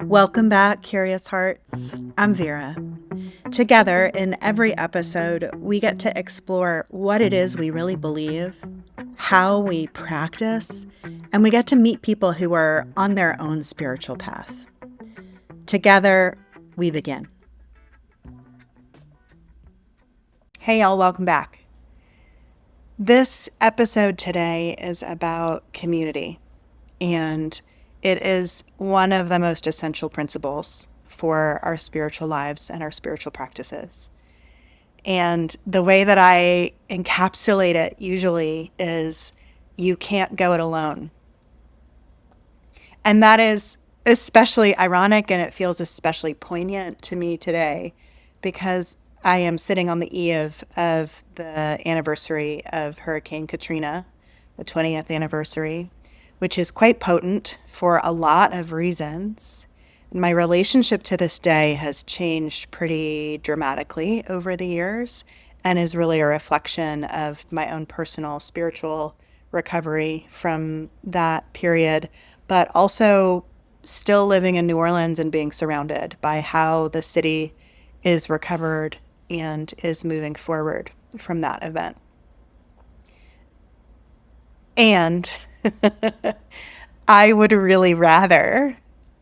Welcome back, Curious Hearts. I'm Vera. Together, in every episode, we get to explore what it is we really believe, how we practice, and we get to meet people who are on their own spiritual path. Together, we begin. Hey, y'all, welcome back. This episode today is about community, and it is one of the most essential principles for our spiritual lives and our spiritual practices. And the way that I encapsulate it usually is you can't go it alone. And that is especially ironic, and it feels especially poignant to me today because I am sitting on the eve of the anniversary of Hurricane Katrina, the 20th anniversary, which is quite potent for a lot of reasons. My relationship to this day has changed pretty dramatically over the years and is really a reflection of my own personal spiritual recovery from that period, but also still living in New Orleans and being surrounded by how the city is recovered and is moving forward from that event. And I would really rather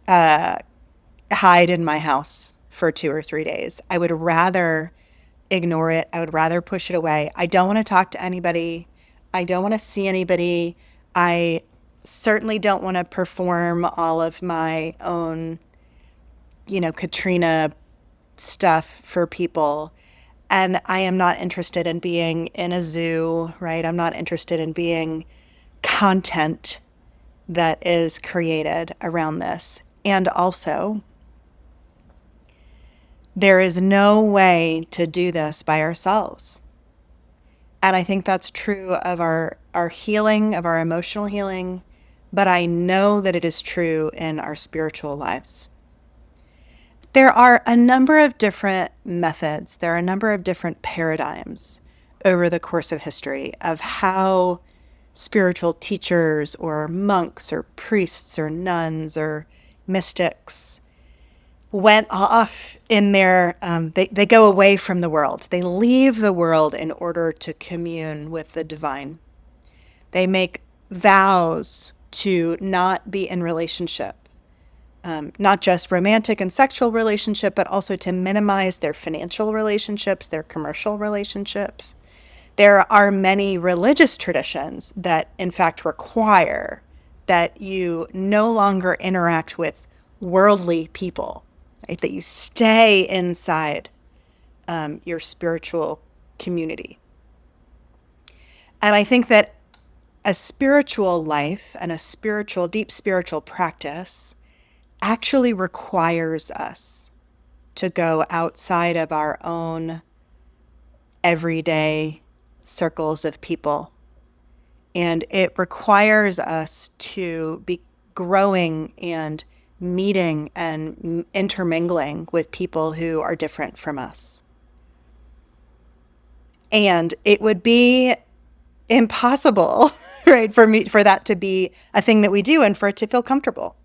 hide in my house for 2 or 3 days. I would rather ignore it. I would rather push it away. I don't want to talk to anybody. I don't want to see anybody. I certainly don't want to perform all of my own, Katrina stuff for people. And I am not interested in being in a zoo, right? I'm not interested in being content that is created around this. And also, there is no way to do this by ourselves. And I think that's true of our healing, of our emotional healing, but I know that it is true in our spiritual lives. There are a number of different methods, there are a number of different paradigms over the course of history of how spiritual teachers or monks or priests or nuns or mystics went off in their, they go away from the world. They leave the world in order to commune with the divine. They make vows to not be in relationship, not just romantic and sexual relationship, but also to minimize their financial relationships, their commercial relationships. There are many religious traditions that, in fact, require that you no longer interact with worldly people, right? That you stay inside your spiritual community. And I think that a spiritual life and a deep spiritual practice actually requires us to go outside of our own everyday circles of people. And it requires us to be growing and meeting and intermingling with people who are different from us. And it would be impossible, right, for that to be a thing that we do and for it to feel comfortable.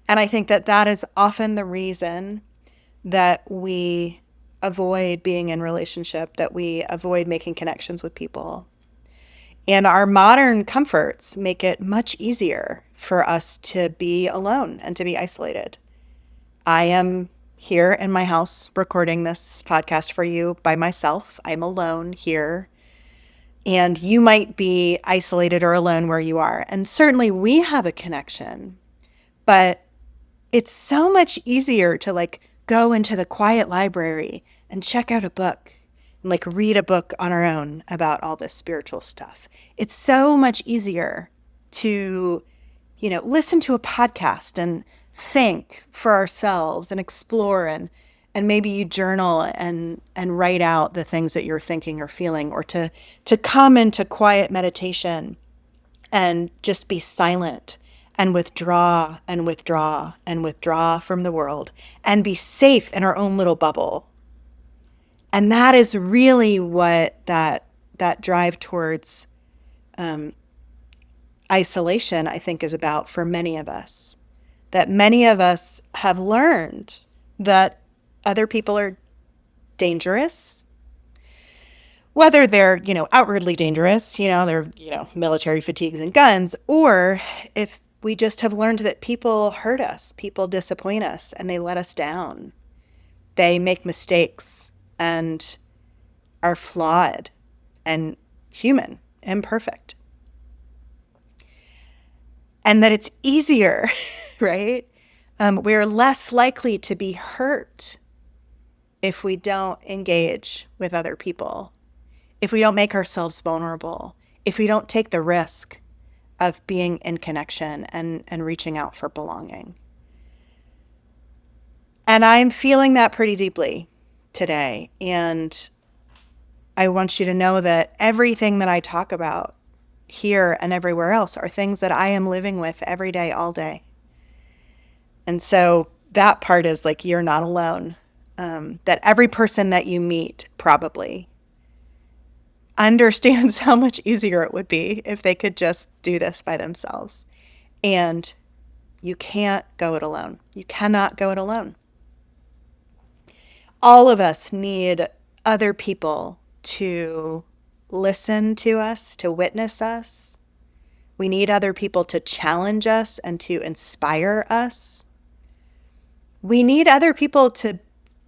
And I think that that is often the reason that we avoid being in relationship, that we avoid making connections with people. And our modern comforts make it much easier for us to be alone and to be isolated. I am here in my house recording this podcast for you by myself. I'm alone here. And you might be isolated or alone where you are. And certainly we have a connection, but it's so much easier to go into the quiet library and check out a book and read a book on our own about all this spiritual stuff. It's so much easier to, listen to a podcast and think for ourselves and explore and maybe you journal and write out the things that you're thinking or feeling, or to come into quiet meditation and just be silent and withdraw and withdraw and withdraw from the world and be safe in our own little bubble. And that is really what that drive towards isolation, I think, is about for many of us. that many of us have learned that other people are dangerous, whether they're, outwardly dangerous, they're, military fatigues and guns, or if we just have learned that people hurt us, people disappoint us, and they let us down. They make mistakes and are flawed and human, imperfect. And that it's easier, right? We're less likely to be hurt if we don't engage with other people, if we don't make ourselves vulnerable, if we don't take the risk of being in connection and reaching out for belonging. And I'm feeling that pretty deeply today. And I want you to know that everything that I talk about here and everywhere else are things that I am living with every day, all day. And so that part is like, you're not alone. That every person that you meet probably understands how much easier it would be if they could just do this by themselves. And you can't go it alone. You cannot go it alone. All of us need other people to listen to us, to witness us. We need other people to challenge us and to inspire us. We need other people to,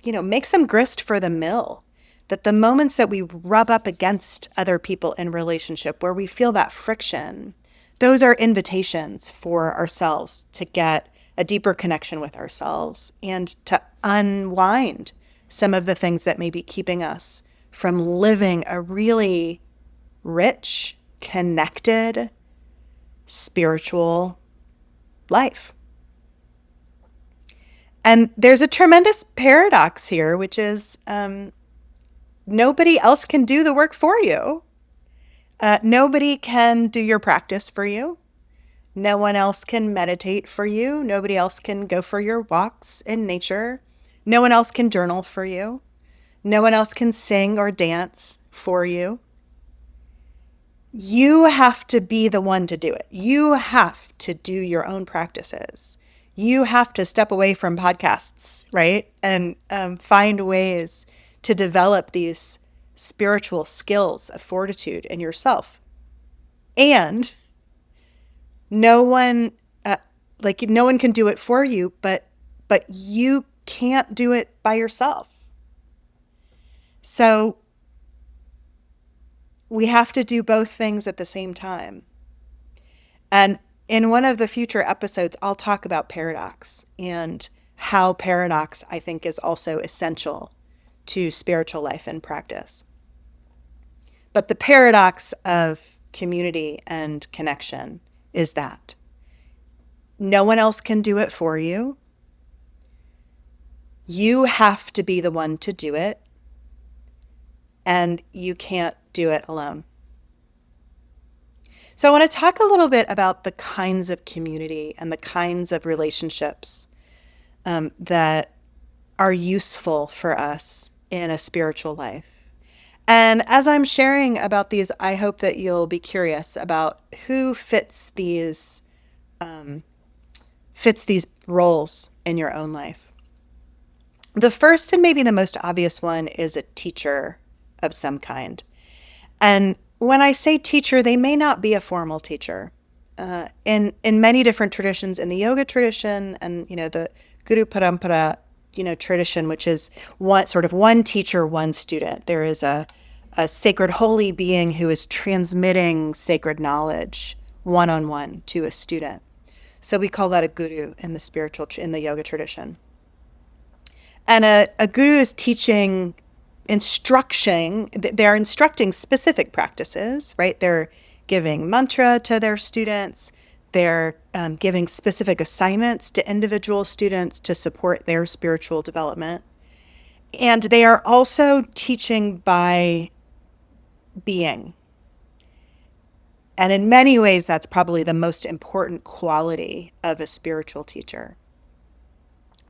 make some grist for the mill. That the moments that we rub up against other people in relationship, where we feel that friction, those are invitations for ourselves to get a deeper connection with ourselves and to unwind some of the things that may be keeping us from living a really rich, connected, spiritual life. And there's a tremendous paradox here, which is nobody else can do the work for you. Nobody can do your practice for you. No one else can meditate for you. Nobody else can go for your walks in nature. No one else can journal for you. No one else can sing or dance for you. You have to be the one to do it. You have to do your own practices. You have to step away from podcasts, right? And find ways to develop these spiritual skills of fortitude in yourself. And no one can do it for you, but you can't do it by yourself. So we have to do both things at the same time. And in one of the future episodes, I'll talk about paradox and how paradox, I think, is also essential to spiritual life and practice. But the paradox of community and connection is that no one else can do it for you. You have to be the one to do it, and you can't do it alone. So I want to talk a little bit about the kinds of community and the kinds of relationships that are useful for us in a spiritual life. And as I'm sharing about these, I hope that you'll be curious about who fits these roles in your own life. The first and maybe the most obvious one is a teacher of some kind. And when I say teacher, they may not be a formal teacher. In many different traditions, in the yoga tradition and the Guru Parampara tradition, which is one teacher, one student. There is a sacred holy being who is transmitting sacred knowledge one-on-one to a student. So we call that a guru in the yoga tradition. And a guru is they're instructing specific practices, right? They're giving mantra to their students. They're giving specific assignments to individual students to support their spiritual development. And they are also teaching by being. And in many ways, that's probably the most important quality of a spiritual teacher.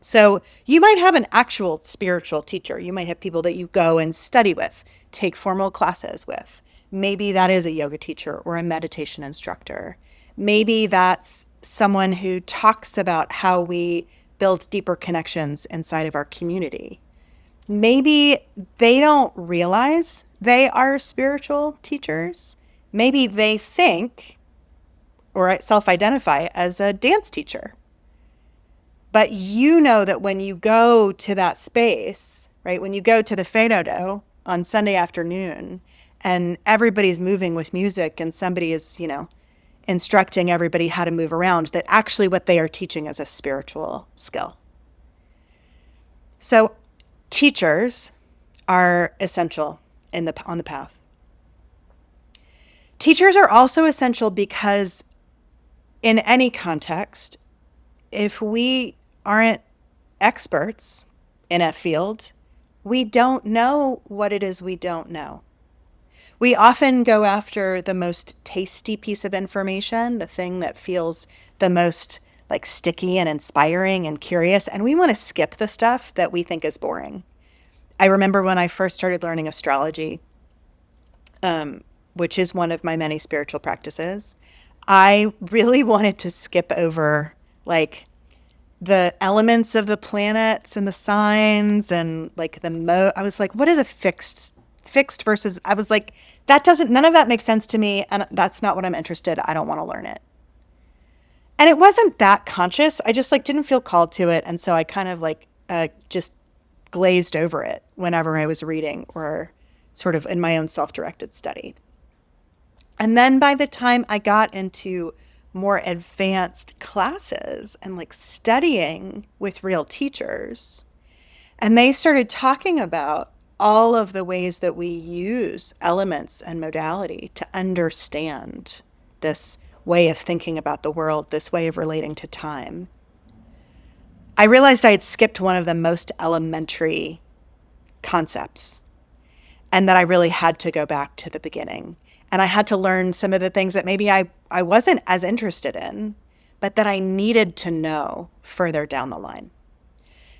So you might have an actual spiritual teacher. You might have people that you go and study with, take formal classes with. Maybe that is a yoga teacher or a meditation instructor. Maybe that's someone who talks about how we build deeper connections inside of our community. Maybe they don't realize they are spiritual teachers. Maybe they think or self-identify as a dance teacher. But you know that when you go to that space, right, when you go to the Fado on Sunday afternoon and everybody's moving with music and somebody is, instructing everybody how to move around, that actually what they are teaching is a spiritual skill. So teachers are essential on the path. Teachers are also essential because in any context, if we aren't experts in a field, we don't know what it is we don't know. We often go after the most tasty piece of information, the thing that feels the most like sticky and inspiring and curious, and we want to skip the stuff that we think is boring. I remember when I first started learning astrology, which is one of my many spiritual practices, I really wanted to skip over like the elements of the planets and the signs and like I was like, what is a fixed versus, I was like, none of that makes sense to me. And that's not what I'm interested. I don't want to learn it. And it wasn't that conscious. I just like didn't feel called to it. And so I kind of like just glazed over it whenever I was reading or sort of in my own self-directed study. And then by the time I got into more advanced classes and like studying with real teachers, and they started talking about all of the ways that we use elements and modality to understand this way of thinking about the world, this way of relating to time, I realized I had skipped one of the most elementary concepts and that I really had to go back to the beginning. And I had to learn some of the things that maybe I wasn't as interested in, but that I needed to know further down the line.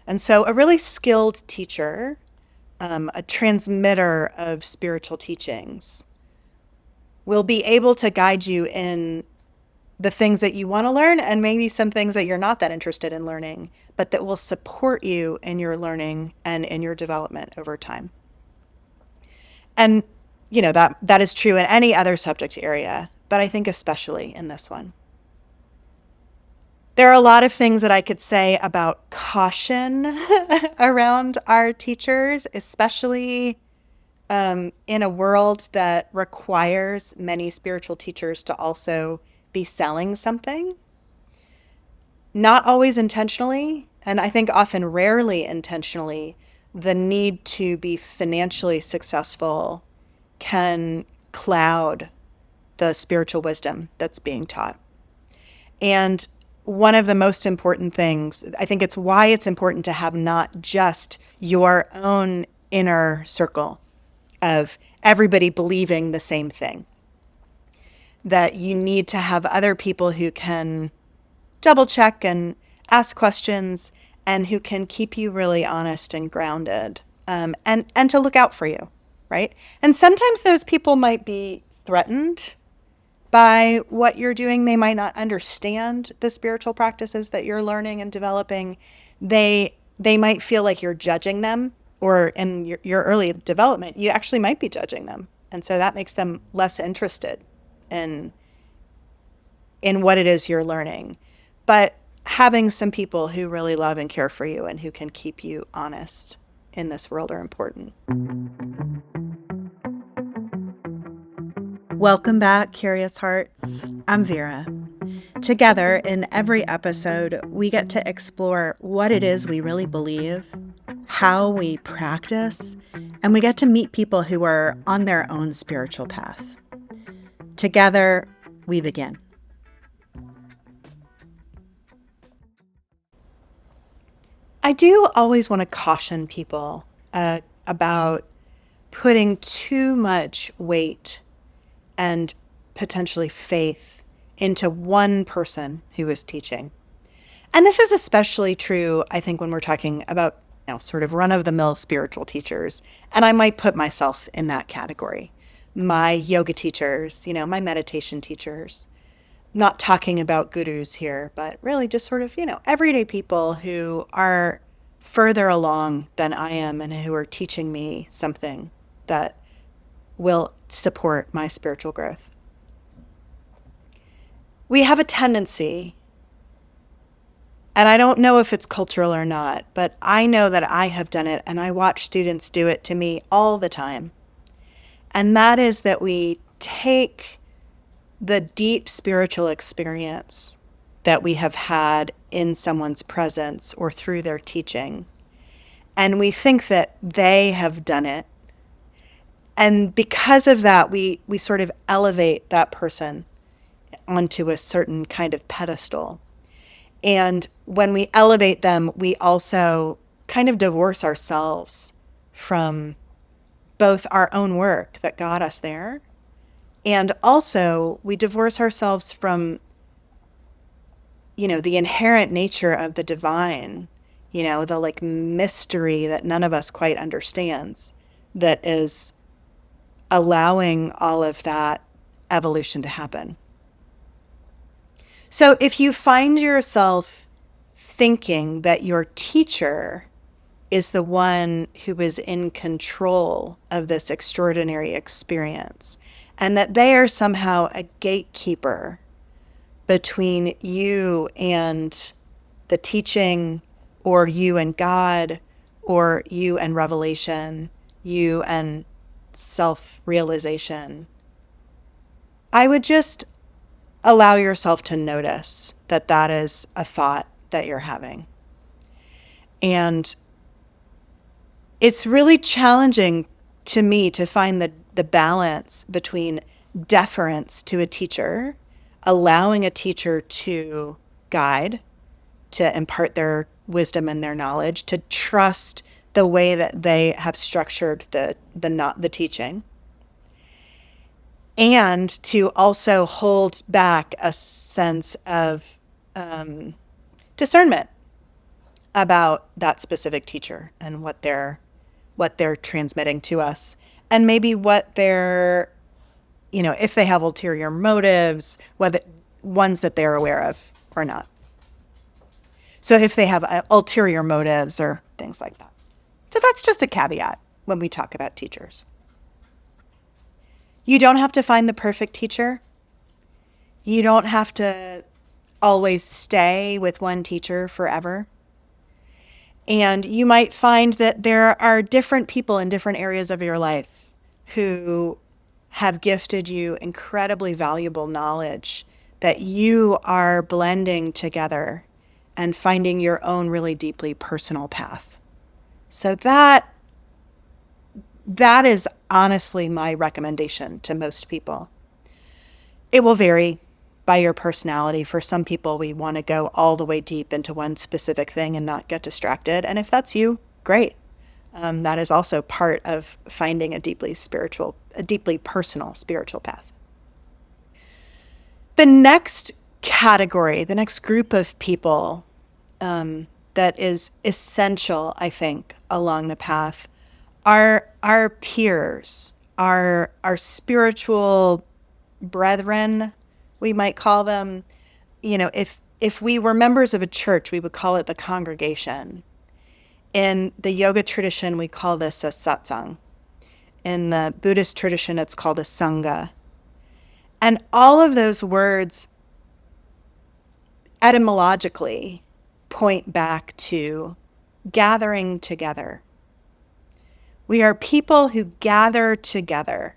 And so a really skilled teacher, a transmitter of spiritual teachings, will be able to guide you in the things that you want to learn and maybe some things that you're not that interested in learning, but that will support you in your learning and in your development over time. And that is true in any other subject area, but I think especially in this one. There are a lot of things that I could say about caution around our teachers, especially in a world that requires many spiritual teachers to also be selling something. Not always intentionally, and I think often rarely intentionally, the need to be financially successful can cloud the spiritual wisdom that's being taught. And one of the most important things, I think it's why it's important to have not just your own inner circle of everybody believing the same thing, that you need to have other people who can double check and ask questions and who can keep you really honest and grounded, and to look out for you, right? And sometimes those people might be threatened by what you're doing. They might not understand the spiritual practices that you're learning and developing. They might feel like you're judging them, or in your early development, you actually might be judging them. And so that makes them less interested in what it is you're learning. But having some people who really love and care for you and who can keep you honest in this world are important. Welcome back, Curious Hearts. I'm Vera. Together, in every episode, we get to explore what it is we really believe, how we practice, and we get to meet people who are on their own spiritual path. Together, we begin. I do always want to caution people about putting too much weight and potentially faith into one person who is teaching. And this is especially true, I think, when we're talking about sort of run-of-the-mill spiritual teachers. And I might put myself in that category. My yoga teachers, my meditation teachers, not talking about gurus here, but really just sort of, everyday people who are further along than I am and who are teaching me something that will support my spiritual growth. We have a tendency, and I don't know if it's cultural or not, but I know that I have done it and I watch students do it to me all the time. And that is that we take the deep spiritual experience that we have had in someone's presence or through their teaching, and we think that they have done it. And because of that, we sort of elevate that person onto a certain kind of pedestal. And when we elevate them, we also kind of divorce ourselves from both our own work that got us there, and also we divorce ourselves from, the inherent nature of the divine, the like mystery that none of us quite understands, that is allowing all of that evolution to happen. So if you find yourself thinking that your teacher is the one who is in control of this extraordinary experience, and that they are somehow a gatekeeper between you and the teaching, or you and God, or you and revelation, you and self-realization, I would just allow yourself to notice that that is a thought that you're having. And it's really challenging to me to find the balance between deference to a teacher, allowing a teacher to guide, to impart their wisdom and their knowledge, to trust the way that they have structured the teaching, and to also hold back a sense of discernment about that specific teacher and what they're transmitting to us, and maybe what they're, if they have ulterior motives, whether ones that they're aware of or not. So if they have ulterior motives or things like that. So that's just a caveat when we talk about teachers. You don't have to find the perfect teacher. You don't have to always stay with one teacher forever. And you might find that there are different people in different areas of your life who have gifted you incredibly valuable knowledge that you are blending together and finding your own really deeply personal path. So that is honestly my recommendation to most people. It will vary by your personality. For some people, we want to go all the way deep into one specific thing and not get distracted. And if that's you, great. That is also part of finding a deeply personal spiritual path. The next category, the next group of people that is essential, I think, along the path are our peers, our spiritual brethren, we might call them. If we were members of a church, we would call it the congregation. In the yoga tradition, we call this a satsang. In the Buddhist tradition, it's called a sangha. And all of those words etymologically point back to gathering together. We are people who gather together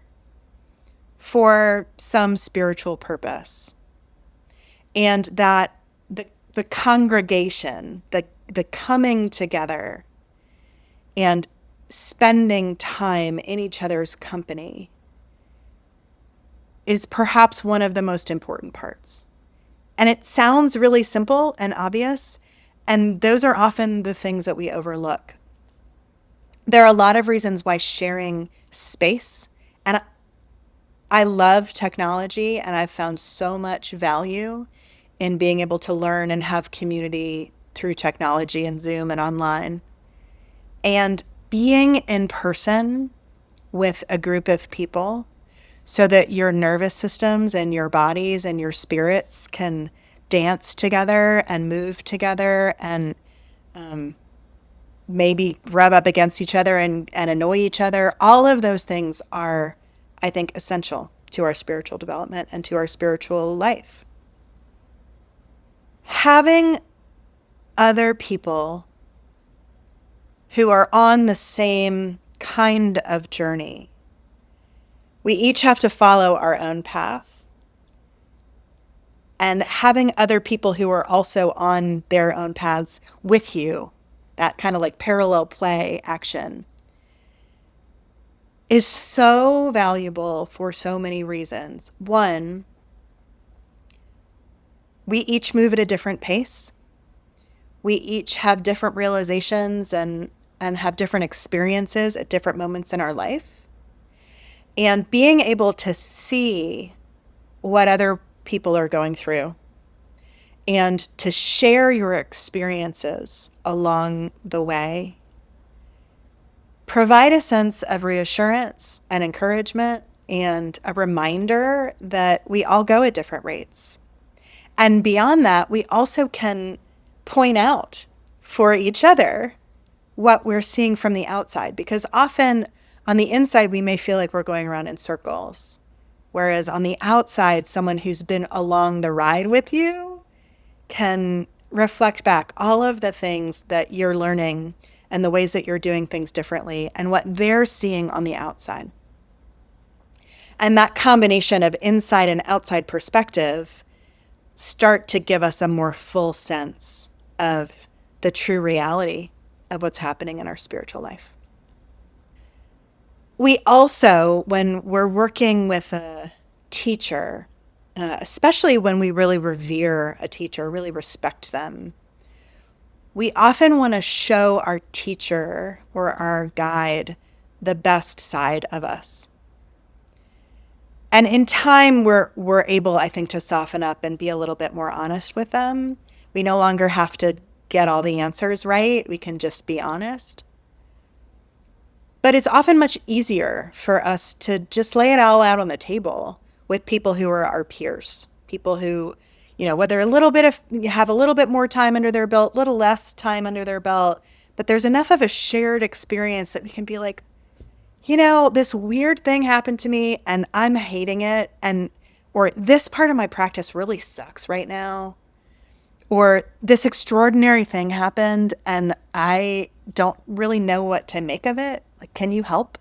for some spiritual purpose. And that the congregation, the coming together and spending time in each other's company is perhaps one of the most important parts. And it sounds really simple and obvious, and those are often the things that we overlook. There are a lot of reasons why sharing space, and I love technology, and I've found so much value in being able to learn and have community through technology and Zoom and online. And being in person with a group of people so that your nervous systems and your bodies and your spirits can dance together and move together and maybe rub up against each other and annoy each other. All of those things are, I think, essential to our spiritual development and to our spiritual life. Having other people who are on the same kind of journey. We each have to follow our own path. And having other people who are also on their own paths with you, that kind of like parallel play action, is so valuable for so many reasons. One, we each move at a different pace. We each have different realizations and have different experiences at different moments in our life. And being able to see what other people are going through and to share your experiences along the way provide a sense of reassurance and encouragement and a reminder that we all go at different rates. And beyond that, we also can point out for each other what we're seeing from the outside, because often on the inside, we may feel like we're going around in circles. Whereas on the outside, someone who's been along the ride with you can reflect back all of the things that you're learning and the ways that you're doing things differently and what they're seeing on the outside. And that combination of inside and outside perspective start to give us a more full sense of the true reality of what's happening in our spiritual life. We also, when we're working with a teacher, especially when we really revere a teacher, really respect them, we often want to show our teacher or our guide the best side of us. And in time, we're able, I think, to soften up and be a little bit more honest with them. We no longer have to get all the answers right. We can just be honest. But it's often much easier for us to just lay it all out on the table with people who are our peers, people who, whether have a little bit more time under their belt, little less time under their belt, but there's enough of a shared experience that we can be like, this weird thing happened to me and I'm hating it. Or this part of my practice really sucks right now. Or this extraordinary thing happened and I don't really know what to make of it. Like, can you help?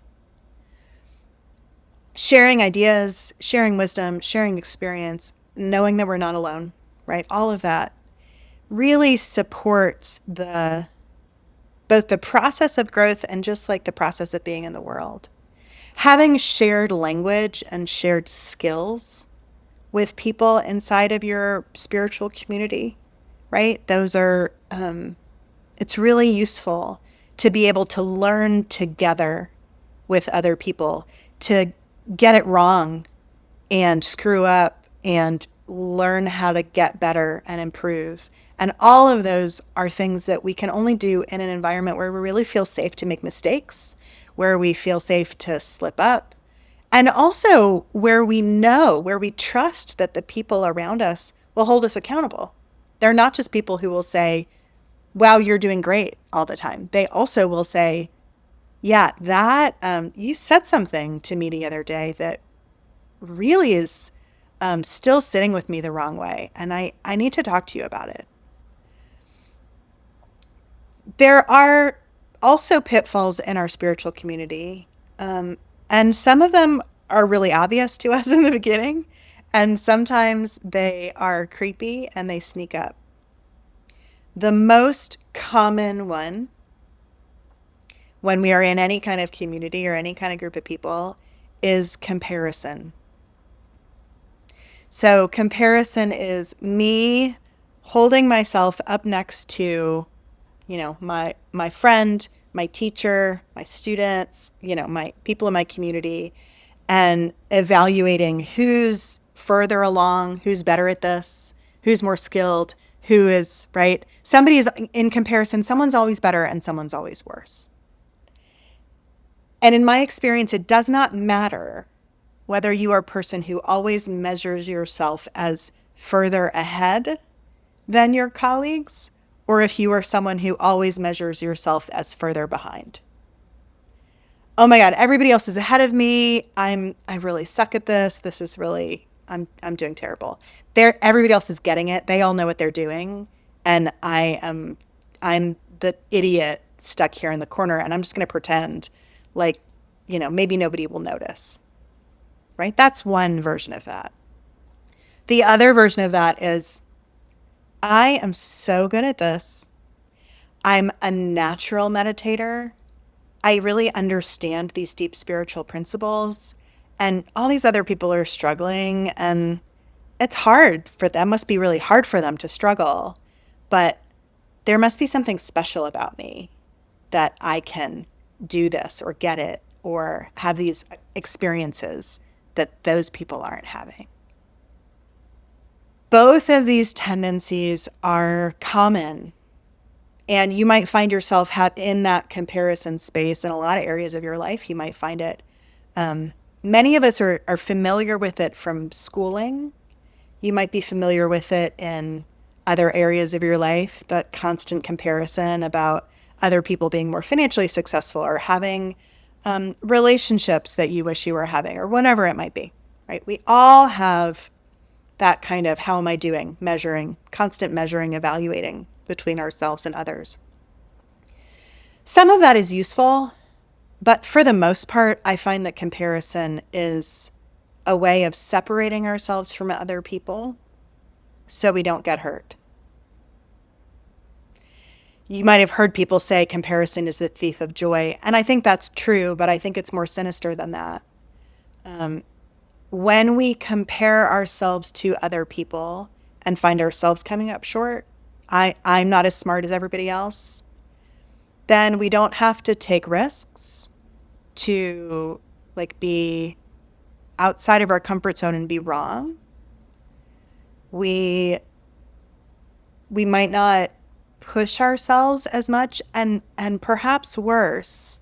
Sharing ideas, sharing wisdom, sharing experience, knowing that we're not alone, right? All of that really supports both the process of growth and just like the process of being in the world. Having shared language and shared skills with people inside of your spiritual community, right? Those are, it's really useful to be able to learn together with other people, to get it wrong and screw up and learn how to get better and improve. And all of those are things that we can only do in an environment where we really feel safe to make mistakes, where we feel safe to slip up, and also where we trust that the people around us will hold us accountable. They're not just people who will say, wow, you're doing great all the time. They also will say, yeah, that you said something to me the other day that really is still sitting with me the wrong way. And I need to talk to you about it. There are also pitfalls in our spiritual community. And some of them are really obvious to us in the beginning. And sometimes they are creepy and they sneak up. The most common one when we are in any kind of community or any kind of group of people is comparison. So comparison is me holding myself up next to, my friend, my teacher, my students, my people in my community, and evaluating who's further along, who's better at this, who's more skilled, who is, right? Somebody is in comparison, someone's always better and someone's always worse. And in my experience, it does not matter whether you are a person who always measures yourself as further ahead than your colleagues, or if you are someone who always measures yourself as further behind. Oh my God, everybody else is ahead of me. I really suck at this. This is really, I'm doing terrible. Everybody else is getting it. They all know what they're doing. And I'm the idiot stuck here in the corner, and I'm just going to pretend like, maybe nobody will notice. Right? That's one version of that. The other version of that is, I am so good at this. I'm a natural meditator. I really understand these deep spiritual principles, and all these other people are struggling, and it's hard for them. Must be really hard for them to struggle, but there must be something special about me that I can do this or get it or have these experiences that those people aren't having. Both of these tendencies are common, and you might find yourself in that comparison space in a lot of areas of your life. You might find it. Many of us are familiar with it from schooling. You might be familiar with it in other areas of your life, that constant comparison about other people being more financially successful or having relationships that you wish you were having, or whatever it might be, right? We all have that kind of, how am I doing? Measuring, constant measuring, evaluating between ourselves and others. Some of that is useful, but for the most part, I find that comparison is a way of separating ourselves from other people so we don't get hurt. You might have heard people say comparison is the thief of joy, and I think that's true, but I think it's more sinister than that. When we compare ourselves to other people and find ourselves coming up short, I'm not as smart as everybody else, then we don't have to take risks to be outside of our comfort zone and be wrong. We might not push ourselves as much, and perhaps worse,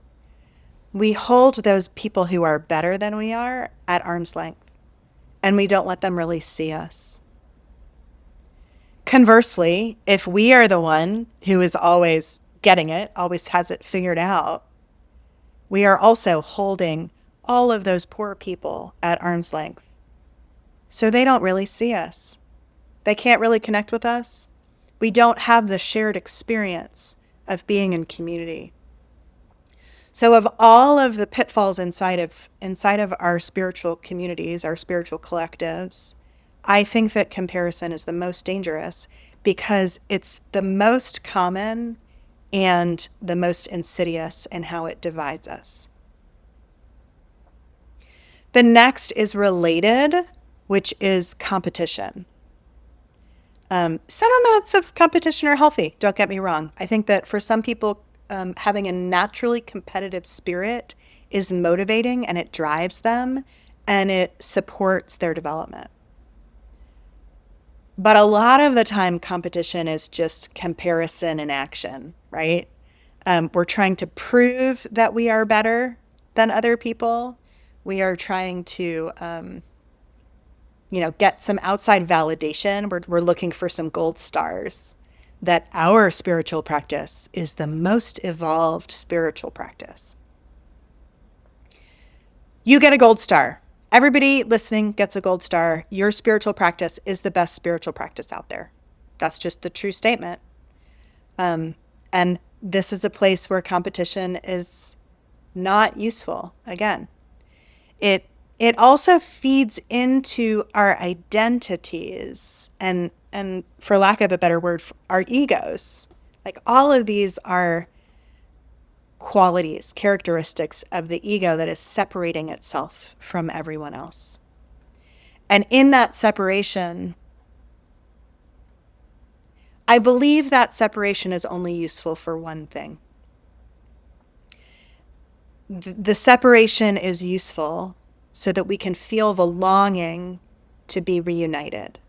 we hold those people who are better than we are at arm's length, and we don't let them really see us. Conversely, if we are the one who is always getting it, always has it figured out, we are also holding all of those poor people at arm's length. So they don't really see us. They can't really connect with us. We don't have the shared experience of being in community. So of all of the pitfalls inside of our spiritual communities, our spiritual collectives, I think that comparison is the most dangerous because it's the most common and the most insidious in how it divides us. The next is related, which is competition. Some amounts of competition are healthy, don't get me wrong. I think that for some people, having a naturally competitive spirit is motivating, and it drives them, and it supports their development. But a lot of the time, competition is just comparison in action, right? We're trying to prove that we are better than other people. We are trying to get some outside validation. We're looking for some gold stars, that our spiritual practice is the most evolved spiritual practice. You get a gold star. Everybody listening gets a gold star. Your spiritual practice is the best spiritual practice out there. That's just the true statement. And this is a place where competition is not useful. Again, it also feeds into our identities and for lack of a better word, our egos. Like, all of these are qualities, characteristics of the ego that is separating itself from everyone else. And in that separation, I believe that separation is only useful for one thing. The separation is useful so that we can feel the longing to be reunited.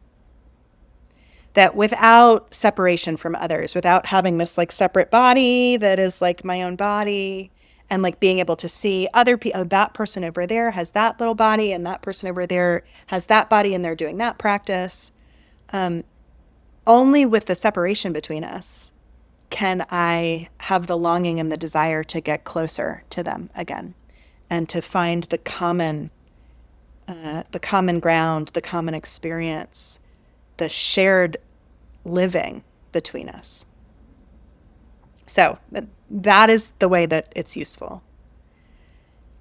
That without separation from others, without having this separate body that is like my own body, and like being able to see other people. Oh, that person over there has that little body, and that person over there has that body, and they're doing that practice. Only with the separation between us can I have the longing and the desire to get closer to them again, and to find the common ground, the common experience, the shared living between us. So that is the way that it's useful.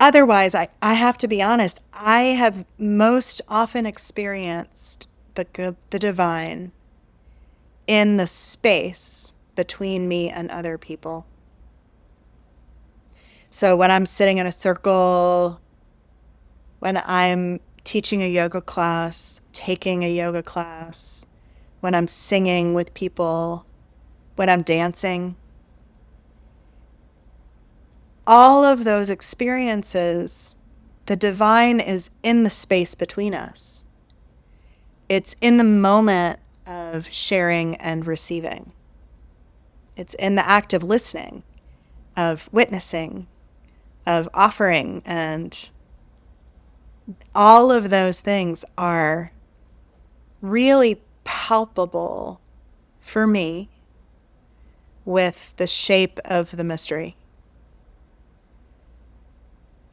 Otherwise, I have to be honest, I have most often experienced the divine in the space between me and other people. So when I'm sitting in a circle, when I'm teaching a yoga class, taking a yoga class, when I'm singing with people, when I'm dancing, all of those experiences, the divine is in the space between us. It's in the moment of sharing and receiving. It's in the act of listening, of witnessing, of offering, and all of those things are really palpable for me with the shape of the mystery.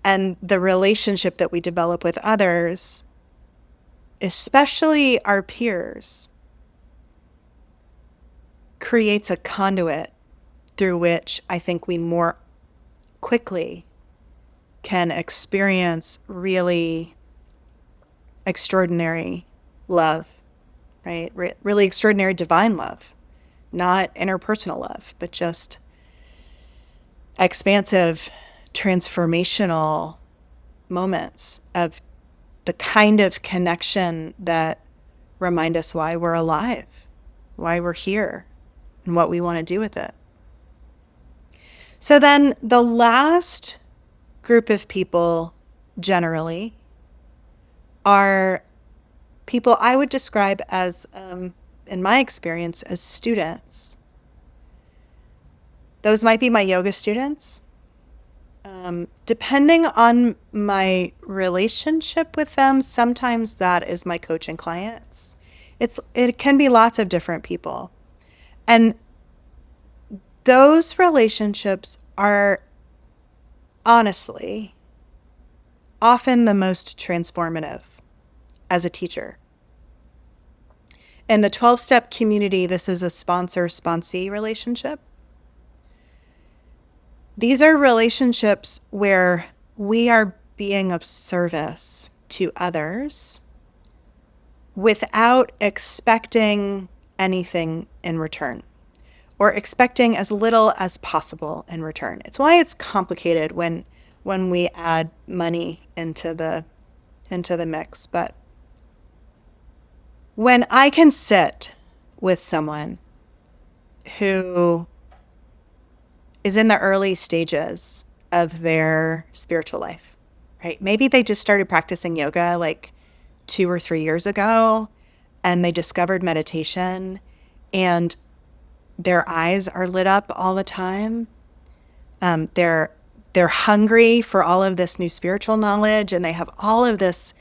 And the relationship that we develop with others, especially our peers, creates a conduit through which I think we more quickly can experience really extraordinary love, right? Really extraordinary divine love, not interpersonal love, but just expansive, transformational moments of the kind of connection that remind us why we're alive, why we're here, and what we want to do with it. So then the last group of people generally are people I would describe as, in my experience, as students. Those might be my yoga students. Depending on my relationship with them, sometimes that is my coaching clients. It can be lots of different people. And those relationships are honestly often the most transformative as a teacher. In the 12-step community, this is a sponsor-sponsee relationship. These are relationships where we are being of service to others without expecting anything in return, or expecting as little as possible in return. It's why it's complicated when we add money into the mix. But when I can sit with someone who is in the early stages of their spiritual life, right? Maybe they just started practicing yoga like 2 or 3 years ago, and they discovered meditation, and their eyes are lit up all the time. They're hungry for all of this new spiritual knowledge, and they have all of this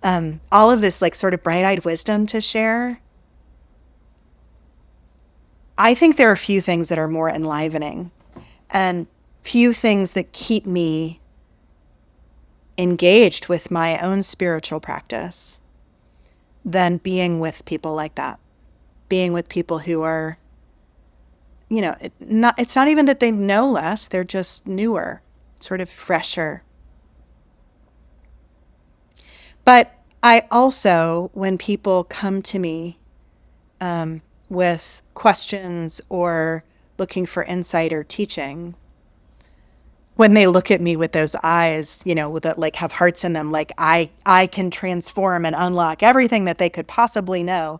like sort of bright-eyed wisdom to share. I think there are few things that are more enlivening and few things that keep me engaged with my own spiritual practice than being with people like that. Being with people who are, it's not even that they know less, they're just newer, sort of fresher. But I also, when people come to me with questions or looking for insight or teaching, when they look at me with those eyes, that like have hearts in them, like I can transform and unlock everything that they could possibly know,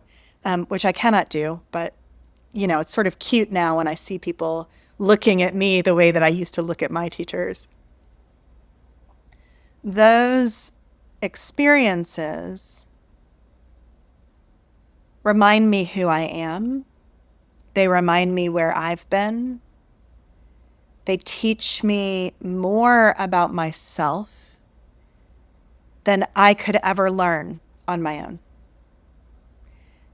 which I cannot do. But, it's sort of cute now when I see people looking at me the way that I used to look at my teachers. Those experiences remind me who I am. They remind me where I've been. They teach me more about myself than I could ever learn on my own.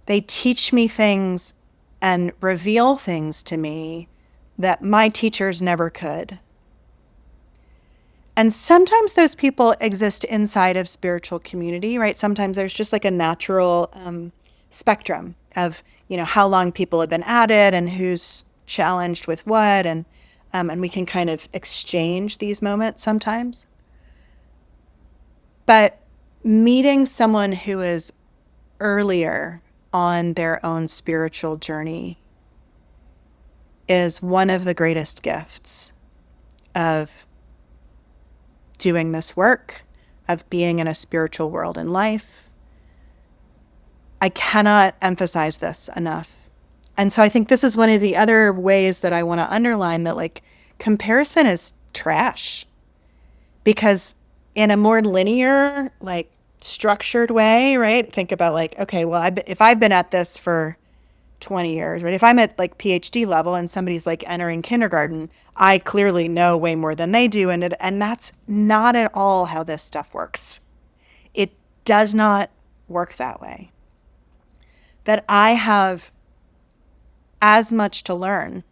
They teach me things and reveal things to me that my teachers never could. And sometimes those people exist inside of spiritual community, right? Sometimes there's just like a natural spectrum of, how long people have been at it and who's challenged with what, and we can kind of exchange these moments sometimes. But meeting someone who is earlier on their own spiritual journey is one of the greatest gifts of doing this work, of being in a spiritual world in life. I cannot emphasize this enough. And so I think this is one of the other ways that I want to underline that, like, comparison is trash. Because in a more linear, like, structured way, right? Think about, like, okay, well, if I've been at this for 20 years, right? If I'm at like PhD level and somebody's like entering kindergarten, I clearly know way more than they do. And that's not at all how this stuff works. It does not work that way. That I have as much to learn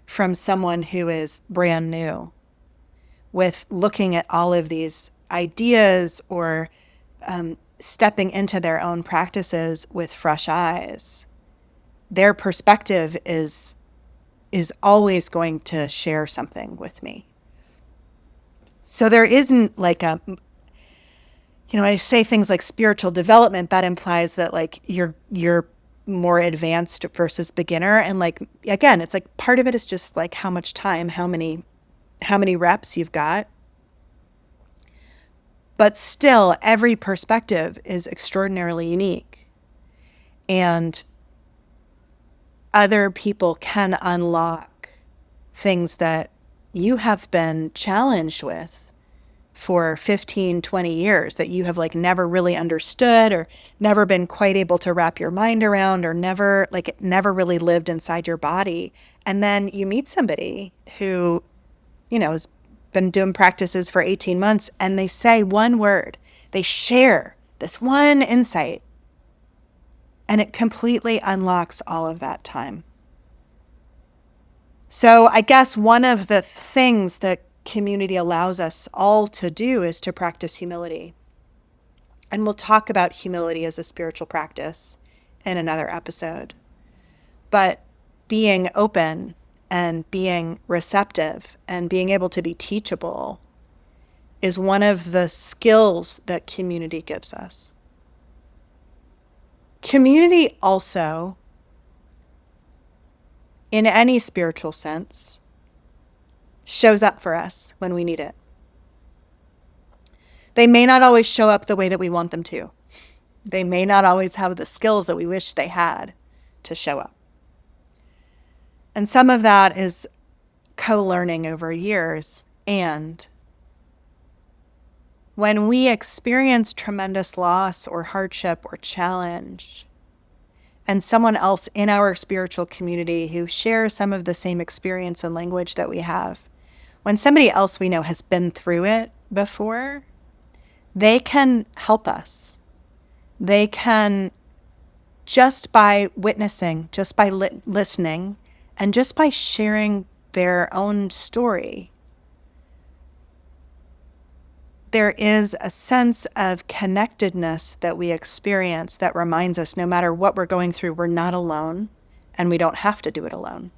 from someone who is brand new with looking at all of these ideas or stepping into their own practices with fresh eyes. Their perspective is always going to share something with me. So there isn't like I say things like spiritual development, that implies that like you're more advanced versus beginner. And like, again, it's like part of it is just like how much time, how many reps you've got. But still, every perspective is extraordinarily unique. And other people can unlock things that you have been challenged with for 15, 20 years that you have like never really understood or never been quite able to wrap your mind around, or never really lived inside your body. And then you meet somebody who, has been doing practices for 18 months and they say one word, they share this one insight, and it completely unlocks all of that time. So I guess one of the things that community allows us all to do is to practice humility. And we'll talk about humility as a spiritual practice in another episode. But being open and being receptive and being able to be teachable is one of the skills that community gives us. Community also, in any spiritual sense, shows up for us when we need it. They may not always show up the way that we want them to. They may not always have the skills that we wish they had to show up. And some of that is co-learning over years. And when we experience tremendous loss or hardship or challenge, and someone else in our spiritual community who shares some of the same experience and language that we have, when somebody else we know has been through it before, they can help us. They can, just by witnessing, just by listening, and just by sharing their own story, there is a sense of connectedness that we experience that reminds us no matter what we're going through, we're not alone, and we don't have to do it alone.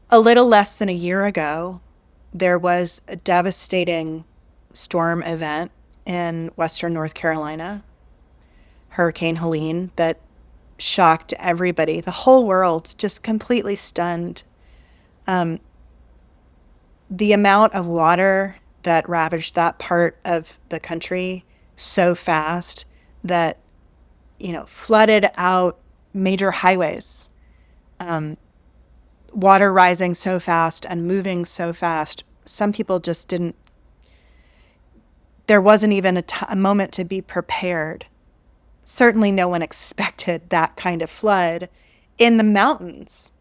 A little less than a year ago, there was a devastating storm event in Western North Carolina, Hurricane Helene, that shocked everybody, the whole world, just completely stunned. The amount of water that ravaged that part of the country so fast that, flooded out major highways. Water rising so fast and moving so fast. Some people just didn't, there wasn't even a moment to be prepared. Certainly no one expected that kind of flood in the mountains.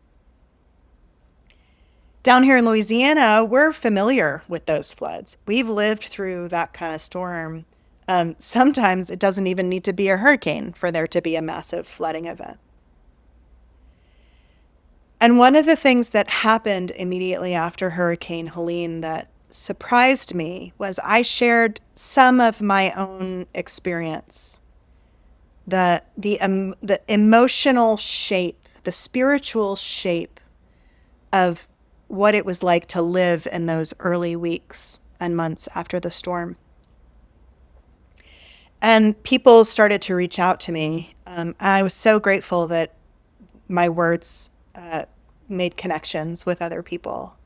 Down here in Louisiana, we're familiar with those floods. We've lived through that kind of storm. Sometimes it doesn't even need to be a hurricane for there to be a massive flooding event. And one of the things that happened immediately after Hurricane Helene that surprised me was I shared some of my own experience, the emotional shape, the spiritual shape of what it was like to live in those early weeks and months after the storm. And people started to reach out to me. I was so grateful that my words made connections with other people.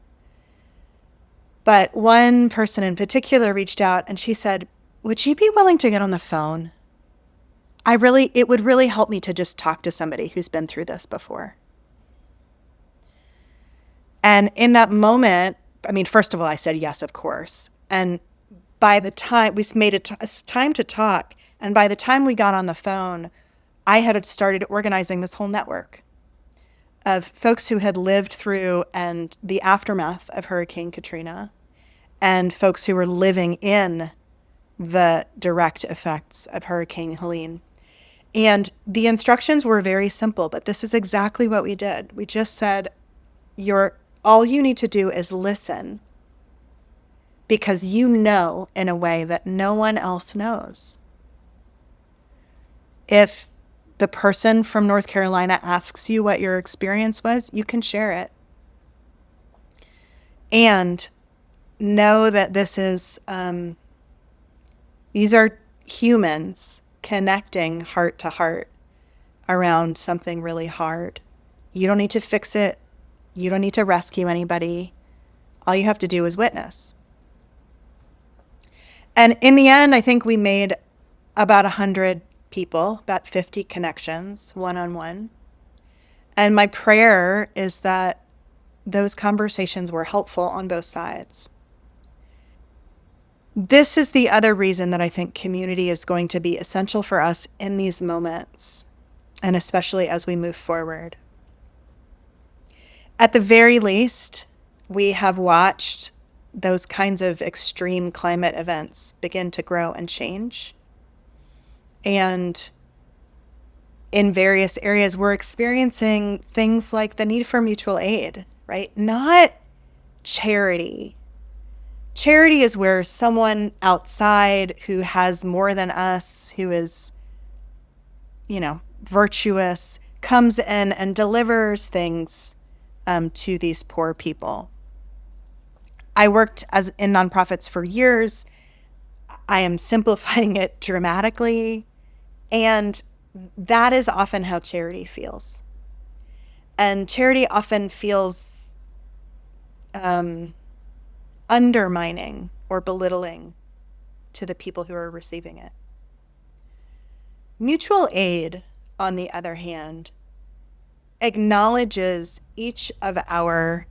But one person in particular reached out and she said, "Would you be willing to get on the phone? It would really help me to just talk to somebody who's been through this before." And in that moment, I mean, first of all, I said yes, of course. And by the time we made a time to talk, and by the time we got on the phone, I had started organizing this whole network of folks who had lived through and the aftermath of Hurricane Katrina, and folks who were living in the direct effects of Hurricane Helene. And the instructions were very simple, but this is exactly what we did. We just said, all you need to do is listen, because you know in a way that no one else knows. If the person from North Carolina asks you what your experience was, you can share it. And know that these are humans connecting heart to heart around something really hard. You don't need to fix it. You don't need to rescue anybody. All you have to do is witness. And in the end, I think we made about 100 people, about 50 connections, one-on-one. And my prayer is that those conversations were helpful on both sides. This is the other reason that I think community is going to be essential for us in these moments, and especially as we move forward. At the very least, we have watched those kinds of extreme climate events begin to grow and change. And in various areas, we're experiencing things like the need for mutual aid, right? Not charity. Charity is where someone outside who has more than us, who is, virtuous, comes in and delivers things to these poor people. I worked in nonprofits for years. I am simplifying it dramatically. And that is often how charity feels. And charity often feels undermining or belittling to the people who are receiving it. Mutual aid, on the other hand, acknowledges each of our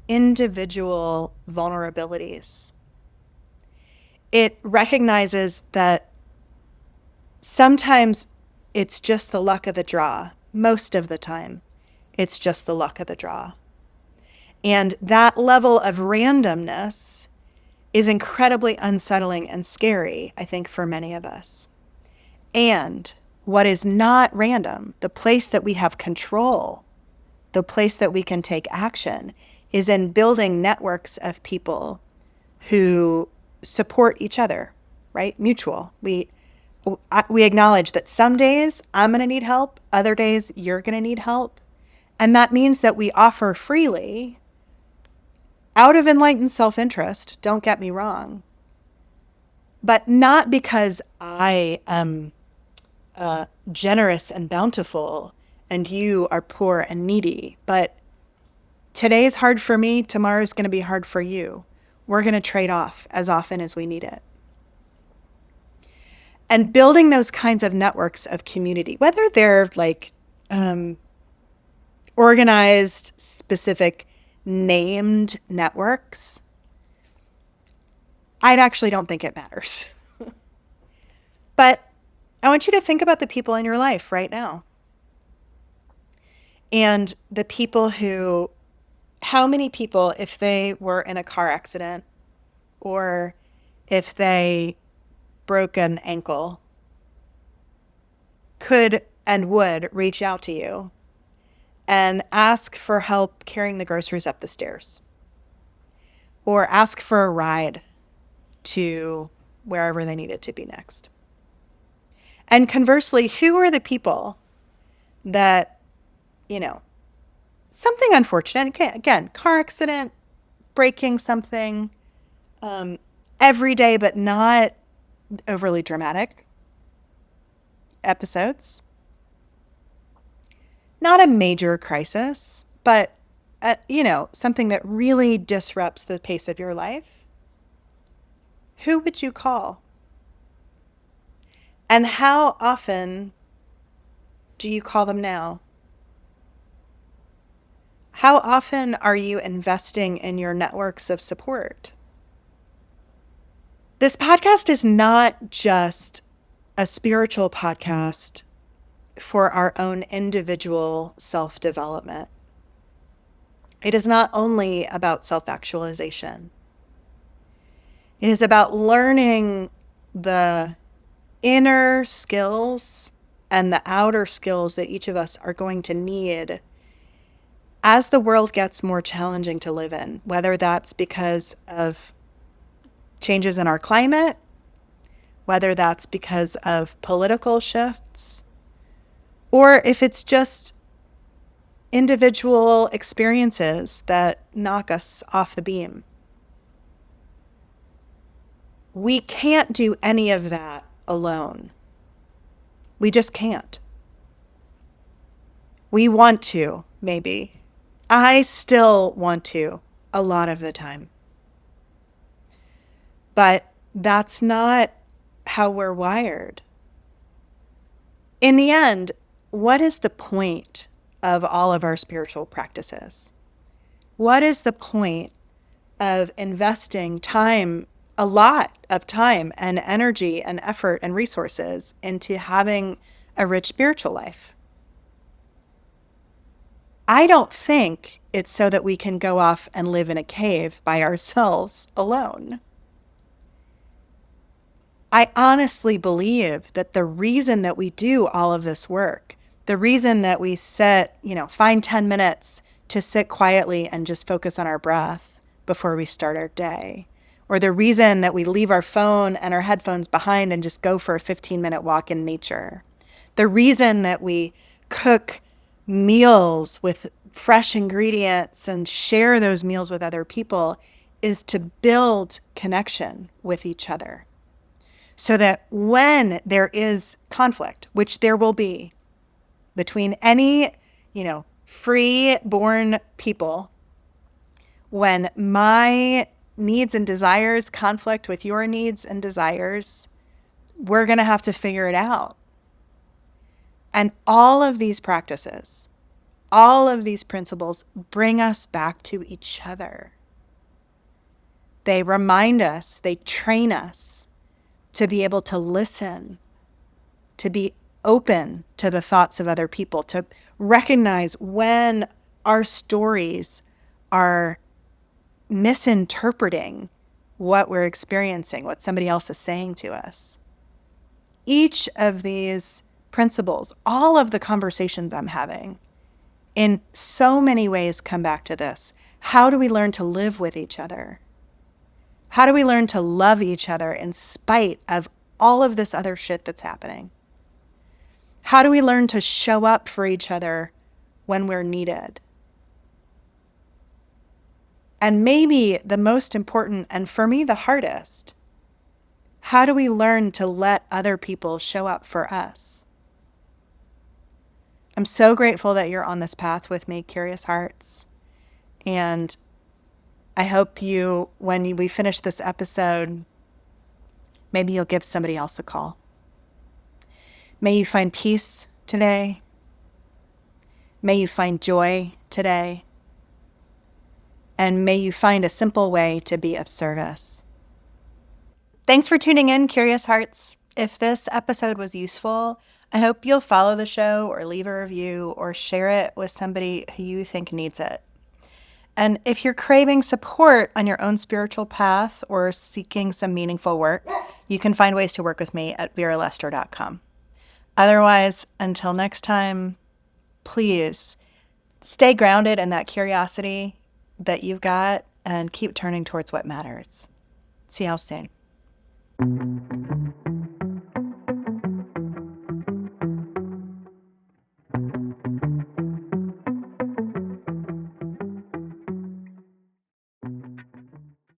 individual vulnerabilities. It recognizes that sometimes it's just the luck of the draw. Most of the time, it's just the luck of the draw. And that level of randomness is incredibly unsettling and scary, I think, for many of us. And what is not random, the place that we have control, the place that we can take action, is in building networks of people who support each other, right? Mutual. We acknowledge that some days I'm going to need help, other days you're going to need help. And that means that we offer freely out of enlightened self-interest, don't get me wrong, but not because I am generous and bountiful and you are poor and needy, but today is hard for me, tomorrow is going to be hard for you. We're going to trade off as often as we need it. And building those kinds of networks of community, whether they're like organized, specific, named networks, I actually don't think it matters. But I want you to think about the people in your life right now. And the people who How many people, if they were in a car accident or if they broke an ankle, could and would reach out to you and ask for help carrying the groceries up the stairs or ask for a ride to wherever they needed to be next? And conversely, who are the people that, something unfortunate, again, car accident, breaking something, every day, but not overly dramatic episodes, not a major crisis, but, something that really disrupts the pace of your life? Who would you call? And how often do you call them now? How often are you investing in your networks of support? This podcast is not just a spiritual podcast for our own individual self-development. It is not only about self-actualization. It is about learning the inner skills and the outer skills that each of us are going to need as the world gets more challenging to live in, whether that's because of changes in our climate, whether that's because of political shifts, or if it's just individual experiences that knock us off the beam. We can't do any of that alone. We just can't. We want to, maybe. I still want to a lot of the time. But that's not how we're wired. In the end, what is the point of all of our spiritual practices? What is the point of investing time, a lot of time and energy and effort and resources into having a rich spiritual life? I don't think it's so that we can go off and live in a cave by ourselves alone. I honestly believe that the reason that we do all of this work, the reason that we find 10 minutes to sit quietly and just focus on our breath before we start our day, or the reason that we leave our phone and our headphones behind and just go for a 15-minute walk in nature, the reason that we cook meals with fresh ingredients and share those meals with other people is to build connection with each other. So that when there is conflict, which there will be between any, free-born people, when my needs and desires conflict with your needs and desires, we're going to have to figure it out. And all of these practices, all of these principles bring us back to each other. They remind us, they train us to be able to listen, to be open to the thoughts of other people, to recognize when our stories are misinterpreting what we're experiencing, what somebody else is saying to us. Each of these principles, all of the conversations I'm having, in so many ways come back to this. How do we learn to live with each other? How do we learn to love each other in spite of all of this other shit that's happening? How do we learn to show up for each other when we're needed? And maybe the most important, and for me the hardest, how do we learn to let other people show up for us? I'm so grateful that you're on this path with me, Curious Hearts. And I hope when we finish this episode, maybe you'll give somebody else a call. May you find peace today. May you find joy today. And may you find a simple way to be of service. Thanks for tuning in, Curious Hearts. If this episode was useful, I hope you'll follow the show or leave a review or share it with somebody who you think needs it. And if you're craving support on your own spiritual path or seeking some meaningful work, you can find ways to work with me at veralester.com. Otherwise, until next time, please stay grounded in that curiosity that you've got and keep turning towards what matters. See y'all soon.